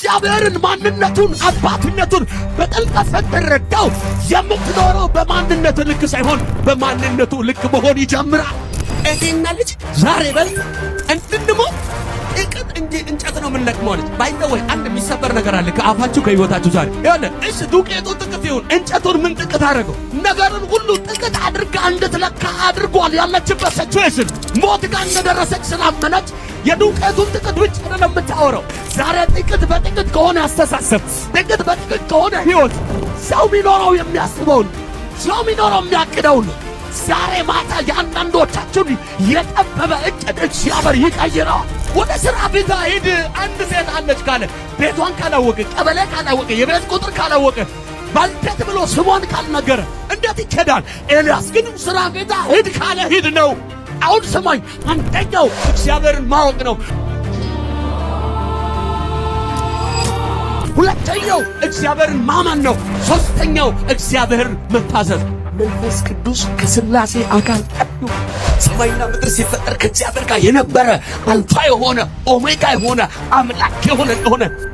እግዚአብሔርን ማንነቱን አባትነቱን በጥልቀት ስትረዳው የምትኖረው በማንነቱ ልክ ሳይሆን በማንነቱ ልክ መሆን ይጀምራል። እኔና ልጅ ዛሬ በል እንድንሞት ጥቅት እንጂ እንጨት ነው የምንለቅመው አለች። ባይተወይ አንድ የሚሰበር ነገር አለ ከአፋችሁ ከህይወታችሁ ዛሬ ይሆነ እሺ ዱቄቱ ጥቅት ይሁን እንጨቱን ምን ጥቅት አደረገው? ነገርን ሁሉ ጥቅት አድርጋ እንድትለካ አድርጓል። ያለችበት ሲቹዌሽን ሞት ጋር እንደደረሰች ስላመነች የዱቄቱን ጥቅት ብቻ አይደለም የምታወራው። ዛሬ ጥቅት በጥቅት ከሆነ አስተሳሰብ፣ ጥቅት በጥቅት ከሆነ ህይወት ሰው የሚኖረው የሚያስበውን ሰው የሚኖረው የሚያቅደውን ዛሬ ማታ የአንዳንዶቻችሁን የጠበበ እቅድ እግዚአብሔር ይቀይረዋል። ወደ ሥራ ቤታ ሂድ አንድ ሴት አለች ካለ ቤቷን ካላወቀ ቀበሌ ካላወቀ የቤት ቁጥር ካላወቀ ባልቴት ብሎ ስሟን ካልነገረ እንዴት ይከዳል? ኤልያስ ግን ሥራ ቤታ ሂድ ካለ ሂድ ነው። አሁን ስማኝ፣ አንደኛው እግዚአብሔርን ማወቅ ነው። ሁለተኛው እግዚአብሔርን ማመን ነው። ሦስተኛው እግዚአብሔርን መታዘዝ። መንፈስ ቅዱስ ከሥላሴ አካል አንዱ ሰማይና ምድር ሲፈጠር ከእግዚአብሔር ጋር የነበረ አልፋ የሆነ ኦሜጋ የሆነ አምላክ የሆነ